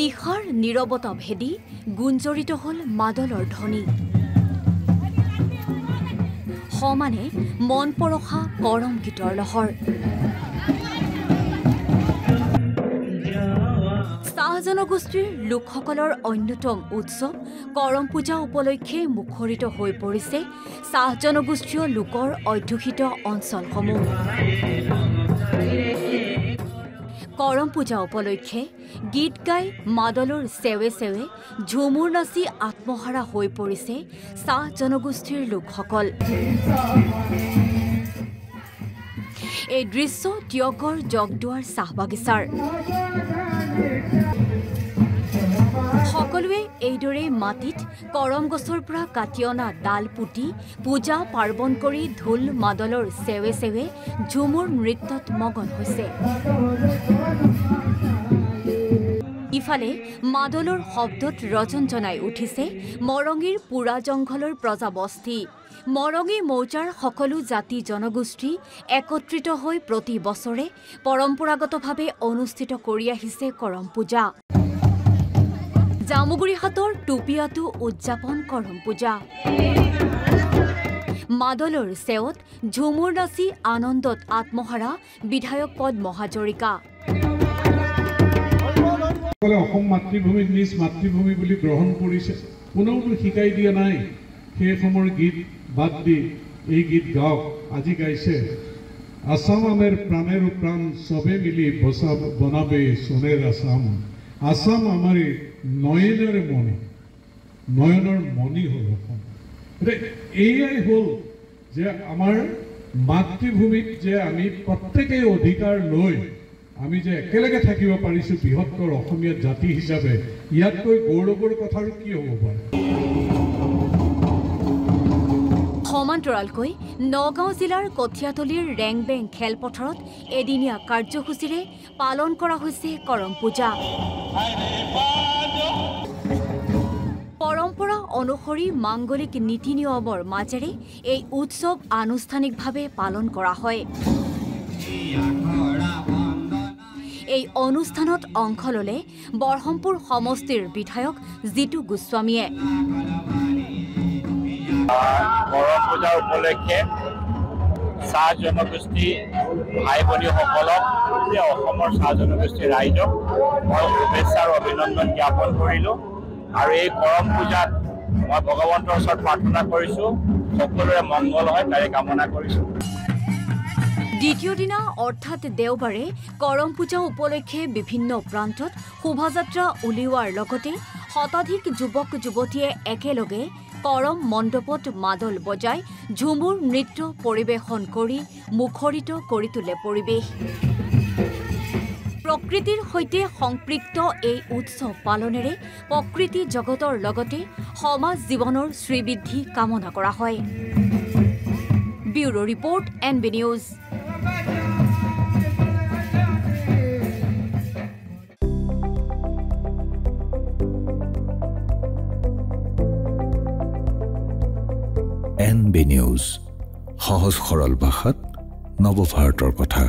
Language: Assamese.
নিশাৰ নীৰৱতা ভেদি গুঞ্জৰিত হল মাদলৰ ধ্বনি সমানে মন পৰখা কৰম গীতৰ লহৰ চাহ জনগোষ্ঠীৰ লোকসকলৰ অন্যতম উৎসৱ কৰম পূজা উপলক্ষে মুখৰিত হৈ পৰিছে চাহ জনগোষ্ঠীয় লোকৰ অধ্যুষিত অঞ্চলসমূহ কৰম পূজা উপলক্ষে গীত গাই মাদলৰ সেৱে সেৱে ঝুমুৰ নাচি আত্মহাৰা হৈ পৰিছে চাহ জনগোষ্ঠীৰ লোকসকল এই দৃশ্য টিয়কৰ জগদুৱাৰ চাহ বাগিচাৰ সকলোৱে এইদৰে মাটিত কৰম গছৰ পৰা কাটি অনা ডাল পুতি পূজা পাৰ্বণ কৰি ঢোল মাদলৰ সেৱে সেৱে ঝুমুৰ নৃত্যত মগন হৈছে ইফালে মাদলৰ শব্দত ৰজন জনাই উঠিছে মৰঙীৰ পুৰা জংঘলৰ প্ৰজাবস্তি মৰঙী মৌজাৰ সকলো জাতি জনগোষ্ঠী একত্ৰিত হৈ প্ৰতি বছৰে পৰম্পৰাগতভাৱে অনুষ্ঠিত কৰি আহিছে কৰম পূজা জামুগুৰিহাটৰ টুপিয়াটো উদযাপন কৰম পূজা মাদলৰ সেৱত ঝুমুৰ নাচি আনন্দত আত্মহাৰা বিধায়ক পদ মহাজৰিকা অসম মাতৃভূমিক নিজ মাতৃভূমি বুলি গ্ৰহণ কৰিছে কোনেওতো শিকাই দিয়া নাই সেই সময়ৰ গীত বাদ দি এই গীত গাওক আজি গাইছে আসাম আমেৰ প্ৰাণেৰ প্ৰাণ সবে মিলি বনাবে সোণেৰ আসাম আসাম আমাৰ নয়নৰ মণি হ'ল অসম এয়াই হ'ল যে আমাৰ মাতৃভূমিত যে আমি প্ৰত্যেকেই অধিকাৰ লৈ আমি যে একেলগে থাকিব পাৰিছো বৃহত্তৰ অসমীয়া জাতি হিচাপে ইয়াতকৈ গৌৰৱৰ কথা কি হ'ব পাৰে সমান্তৰালকৈ নগাঁও জিলাৰ কঠিয়াতলীৰ ৰেংবেং খেলপথাৰত এদিনীয়া কাৰ্যসূচীৰে পালন কৰা হৈছে কৰম পূজা পৰম্পৰা অনুসৰি মাংগলিক নীতি নিয়মৰ মাজেৰে এই উৎসৱ আনুষ্ঠানিকভাৱে পালন কৰা হয় এই অনুষ্ঠানত অংশ ললে বৰহমপুৰ সমষ্টিৰ বিধায়ক জিতু গোস্বামীয়ে কৰম পূজা উপলক্ষে চাহ জনগোষ্ঠী ভাই ভনীসকলক অসমৰ চাহ জনগোষ্ঠীৰ ৰাইজক মই শুভেচ্ছা আৰু অভিনন্দন জ্ঞাপন কৰিলোঁ আৰু এই কৰম পূজাত মই ভগৱন্তৰ ওচৰত প্ৰাৰ্থনা কৰিছোঁ সকলোৰে মংগল হয় তাৰে কামনা কৰিছোঁ দ্বিতীয় দিনা অৰ্থাৎ দেওবাৰে কৰম পূজা উপলক্ষে বিভিন্ন প্ৰান্তত শোভাযাত্ৰা উলিওৱাৰ লগতে শতাধিক যুৱক যুৱতীয়ে একেলগে কৰম মণ্ডপত মাদল বজাই ঝুমুৰ নৃত্য পৰিৱেশন কৰি মুখৰিত কৰি তোলে পৰিৱেশ প্ৰকৃতিৰ সৈতে সম্পৃক্ত এই উৎসৱ পালনেৰে প্ৰকৃতি জগতৰ লগতে সমাজ জীৱনৰ শ্ৰীবৃদ্ধি কামনা কৰা হয় bureau report NB news NB news সহজ সৰল ভাষাত নৱভাৰতৰ কথা।